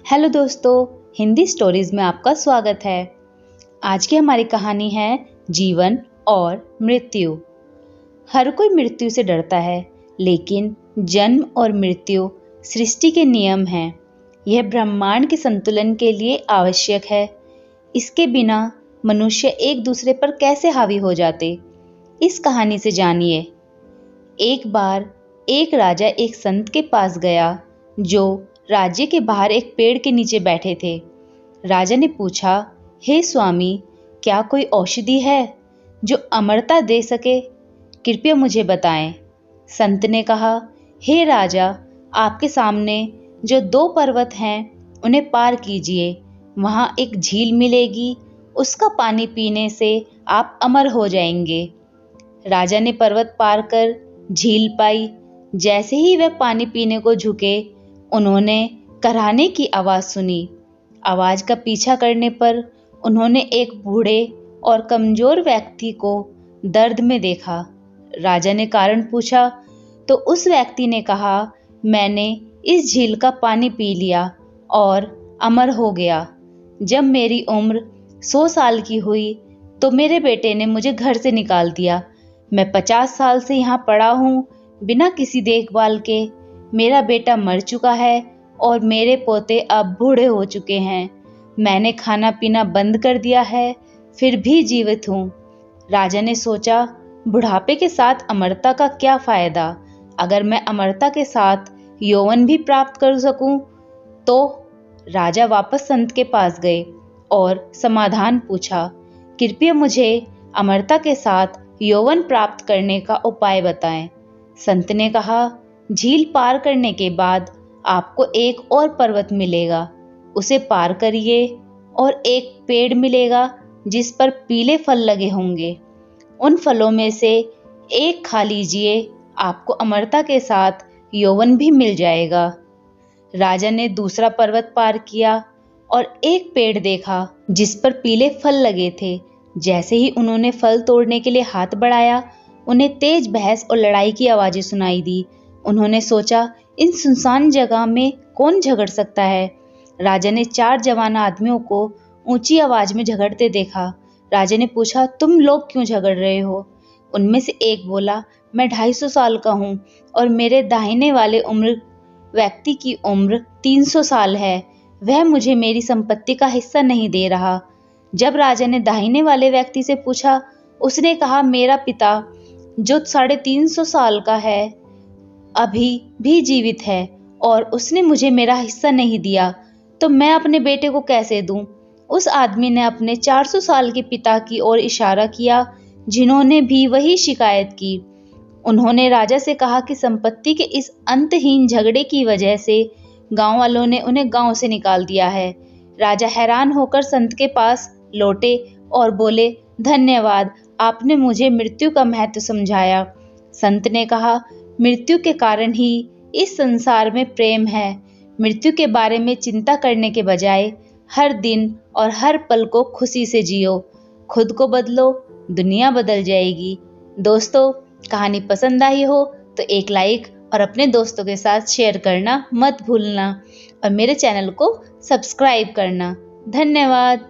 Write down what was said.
Hello दोस्तों, Hindi stories में आपका स्वागत है। आज की हमारी कहानी है जीवन और मृत्यु। हर कोई मृत्यु से डरता है, लेकिन जन्म और मृत्यु सृष्टि के नियम हैं। यह ब्रह्मांड के संतुलन के लिए आवश्यक है। इसके बिना मनुष्य एक दूसरे पर कैसे हावी हो जाते, इस कहानी से जानिए। एक बार एक राजा एक संत के पास गया जो राज्य के बाहर एक पेड़ के नीचे बैठे थे। राजा ने पूछा, हे स्वामी, क्या कोई औषधि है जो अमरता दे सके? कृपया मुझे बताएं। संत ने कहा, हे राजा, आपके सामने जो 2 पर्वत हैं उन्हें पार कीजिए। वहां एक झील मिलेगी, उसका पानी पीने से आप अमर हो जाएंगे। राजा ने पर्वत पार कर झील पाई। जैसे ही वह पानी पीने को झुके, उन्होंने कराहने की आवाज सुनी। आवाज का पीछा करने पर उन्होंने एक बूढ़े और कमजोर व्यक्ति को दर्द में देखा। राजा ने कारण पूछा तो उस व्यक्ति ने कहा, मैंने इस झील का पानी पी लिया और अमर हो गया। जब मेरी उम्र 100 साल की हुई तो मेरे बेटे ने मुझे घर से निकाल दिया। मैं 50 साल से यहाँ पड़ा हूँ बिना किसी देखभाल के। मेरा बेटा मर चुका है और मेरे पोते अब बूढ़े हो चुके हैं। मैंने खाना पीना बंद कर दिया है, फिर भी जीवित हूँ। राजा ने सोचा, बुढ़ापे के साथ अमरता का क्या फायदा? अगर मैं अमरता के साथ यौवन भी प्राप्त कर सकूं तो। राजा वापस संत के पास गए और समाधान पूछा, कृपया मुझे अमरता के साथ यौवन प्राप्त करने का उपाय बताएं। संत ने कहा, झील पार करने के बाद आपको एक और पर्वत मिलेगा, उसे पार करिए और एक पेड़ मिलेगा जिस पर पीले फल लगे होंगे। उन फलों में से एक खा लीजिए, आपको अमरता के साथ यौवन भी मिल जाएगा। राजा ने दूसरा पर्वत पार किया और एक पेड़ देखा जिस पर पीले फल लगे थे। जैसे ही उन्होंने फल तोड़ने के लिए हाथ बढ़ाया, उन्हें तेज बहस और लड़ाई की आवाजें सुनाई दी। उन्होंने सोचा, इन सुनसान जगह में कौन झगड़ सकता है? राजा ने 4 जवान आदमियों को ऊंची आवाज में झगड़ते देखा। राजा ने पूछा, तुम लोग क्यों झगड़ रहे हो? उनमें से एक बोला, मैं 250 साल का हूँ और मेरे दाहिने वाले उम्र व्यक्ति की उम्र 300 साल है। वह मुझे मेरी संपत्ति का हिस्सा नहीं दे रहा। जब राजा ने दाहिने वाले व्यक्ति से पूछा, उसने कहा, मेरा पिता जो 350 साल का है अभी भी जीवित है और उसने मुझे मेरा हिस्सा नहीं दिया, तो मैं अपने बेटे को कैसे दूं? उस आदमी ने अपने 400 साल के पिता की ओर इशारा किया, जिन्होंने भी वही शिकायत की। उन्होंने राजा से कहा कि संपत्ति के इस अंतहीन झगड़े की वजह से गांव वालों ने उन्हें गांव से निकाल दिया है। राजा हैरान होकर संत के पास लौटे और बोले, धन्यवाद, आपने मुझे मृत्यु का महत्व समझाया। संत ने कहा, मृत्यु के कारण ही इस संसार में प्रेम है। मृत्यु के बारे में चिंता करने के बजाय हर दिन और हर पल को खुशी से जियो। खुद को बदलो, दुनिया बदल जाएगी। दोस्तों, कहानी पसंद आई हो तो एक लाइक और अपने दोस्तों के साथ शेयर करना मत भूलना और मेरे चैनल को सब्सक्राइब करना। धन्यवाद।